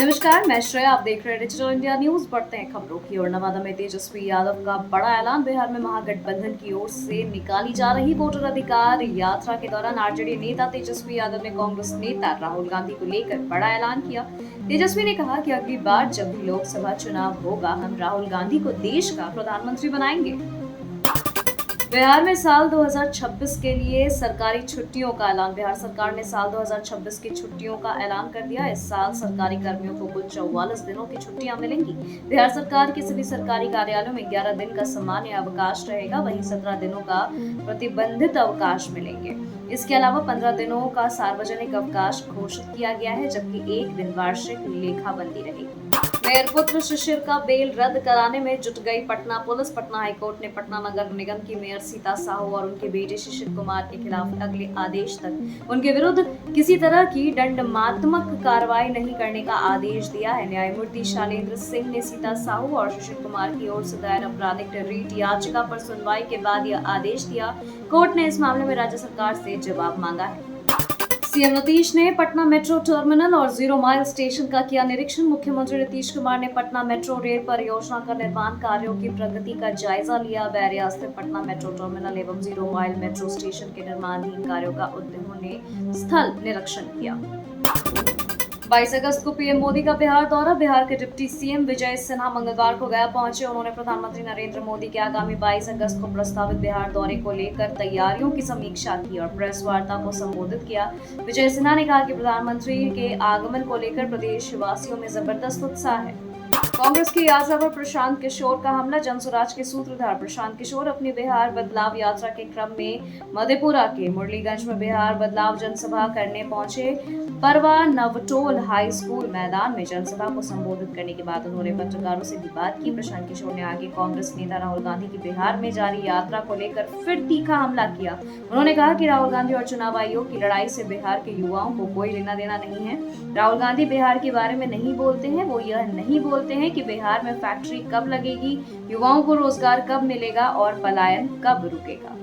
नमस्कार, मैं श्रेया। आप देख रहे हैं डिजिटल इंडिया न्यूज। बढ़ते हैं खबरों की ओर। नवादा में तेजस्वी यादव का बड़ा ऐलान। बिहार में महागठबंधन की ओर से निकाली जा रही वोटर अधिकार यात्रा के दौरान आरजेडी नेता तेजस्वी यादव ने कांग्रेस नेता राहुल गांधी को लेकर बड़ा ऐलान किया। तेजस्वी ने कहा कि अगली बार जब भी लोकसभा चुनाव होगा, हम राहुल गांधी को देश का प्रधानमंत्री बनाएंगे। बिहार में साल 2026 के लिए सरकारी छुट्टियों का ऐलान। बिहार सरकार ने साल 2026 की छुट्टियों का ऐलान कर दिया। इस साल सरकारी कर्मियों को कुल 44 दिनों की छुट्टियां मिलेंगी। बिहार सरकार के सभी सरकारी कार्यालयों में 11 दिन का सामान्य अवकाश रहेगा, वहीं 17 दिनों का प्रतिबंधित अवकाश मिलेंगे। इसके अलावा 15 दिनों का सार्वजनिक अवकाश घोषित किया गया है, जबकि एक दिन वार्षिक लेखाबंदी रहेगी। मेयर पुत्र शिशिर का बेल रद्द कराने में जुट गई पटना पुलिस। पटना हाईकोर्ट ने पटना नगर निगम की मेयर सीता साहू और उनके बेटे शिशिर कुमार के खिलाफ अगले आदेश तक उनके विरुद्ध किसी तरह की दंडात्मक कार्रवाई नहीं करने का आदेश दिया है। न्यायमूर्ति शैलेंद्र सिंह ने सीता साहू और शिशिर कुमार की ओर से दायर आपराधिक रिट याचिका पर सुनवाई के बाद यह आदेश दिया। कोर्ट ने इस मामले में राज्य सरकार से जवाब मांगा है। सीएम नीतीश ने पटना मेट्रो टर्मिनल और 0 माइल स्टेशन का किया निरीक्षण। मुख्यमंत्री नीतीश कुमार ने पटना मेट्रो रेल परियोजना का निर्माण कार्यों की प्रगति का जायजा लिया। बैरिया स्थित पटना मेट्रो टर्मिनल एवं 0 माइल मेट्रो स्टेशन के निर्माणाधीन कार्यों का उन्होंने स्थल निरीक्षण किया। 22 अगस्त को पीएम मोदी का बिहार दौरा। बिहार के डिप्टी सीएम विजय सिन्हा मंगलवार को गया पहुंचे। उन्होंने प्रधानमंत्री नरेंद्र मोदी के आगामी 22 अगस्त को प्रस्तावित बिहार दौरे को लेकर तैयारियों की समीक्षा की और प्रेस वार्ता को संबोधित किया। विजय सिन्हा ने कहा कि प्रधानमंत्री के आगमन को लेकर प्रदेशवासियों में जबरदस्त उत्साह है। कांग्रेस की यात्रा पर प्रशांत किशोर का हमला। जनसुराज के सूत्रधार प्रशांत किशोर अपनी बिहार बदलाव यात्रा के क्रम में मधेपुरा के मुरलीगंज में बिहार बदलाव जनसभा करने पहुंचे। परवा नवटोल हाई स्कूल मैदान में जनसभा को संबोधित करने के बाद उन्होंने पत्रकारों से भी बात की। प्रशांत किशोर ने आगे कांग्रेस नेता राहुल गांधी की बिहार में जारी यात्रा को लेकर फिर तीखा हमला किया। उन्होंने कहा कि राहुल गांधी और चुनाव आयोग की लड़ाई से बिहार के युवाओं को कोई लेना देना नहीं है। राहुल गांधी बिहार के बारे में नहीं बोलते हैं। वो यह नहीं बोलते हैं कि बिहार में फैक्ट्री कब लगेगी, युवाओं को रोजगार कब मिलेगा और पलायन कब रुकेगा।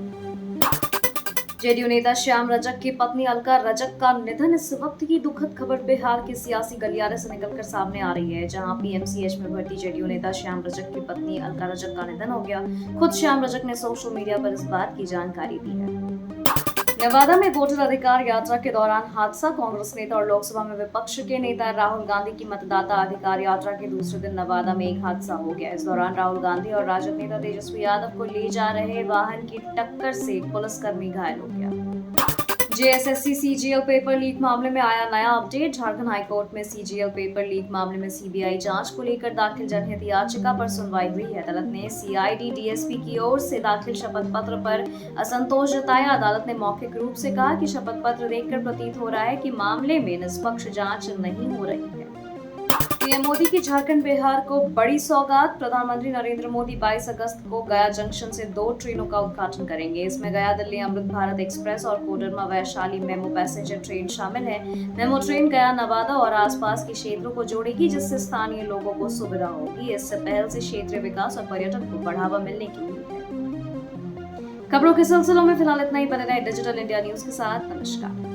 जेडीयू नेता श्याम रजक की पत्नी अलका रजक का निधन। इस वक्त की दुखद खबर बिहार के सियासी गलियारे से निकलकर सामने आ रही है, जहां पीएमसीएच में भर्ती जेडीयू नेता श्याम रजक की पत्नी अलका रजक का निधन हो गया। खुद श्याम रजक ने सोशल मीडिया पर इस बात की जानकारी दी है। नवादा में वोटर अधिकार यात्रा के दौरान हादसा। कांग्रेस नेता और लोकसभा में विपक्ष के नेता राहुल गांधी की मतदाता अधिकार यात्रा के दूसरे दिन नवादा में एक हादसा हो गया। इस दौरान राहुल गांधी और राजद नेता तेजस्वी यादव को ले जा रहे वाहन की टक्कर से पुलिसकर्मी घायल हो गया। जेएसएससी सीजीएल पेपर लीक मामले में आया नया अपडेट। झारखंड हाईकोर्ट में सीजीएल पेपर लीक मामले में सीबीआई जांच को लेकर दाखिल जनहित याचिका पर सुनवाई हुई है। अदालत ने सीआईडी डीएसपी की ओर से दाखिल शपथ पत्र पर असंतोष जताया। अदालत ने मौखिक रूप से कहा कि शपथ पत्र देखकर प्रतीत हो रहा है कि मामले में निष्पक्ष जांच नहीं हो रही है। पीएम मोदी की झारखंड बिहार को बड़ी सौगात। प्रधानमंत्री नरेंद्र मोदी 22 अगस्त को गया जंक्शन से 2 ट्रेनों का उद्घाटन करेंगे। इसमें गया दिल्ली अमृत भारत एक्सप्रेस और Koderma Vaishali memo passenger train शामिल है। मेमो ट्रेन गया नवादा और आसपास के क्षेत्रों को जोड़ेगी, जिससे स्थानीय लोगों को सुविधा होगी। इससे पहल से क्षेत्रीय विकास और पर्यटन को बढ़ावा मिलने की उम्मीद है। खबरों के सिलसिलों में फिलहाल इतना ही। बने रहे डिजिटल इंडिया न्यूज के साथ। नमस्कार।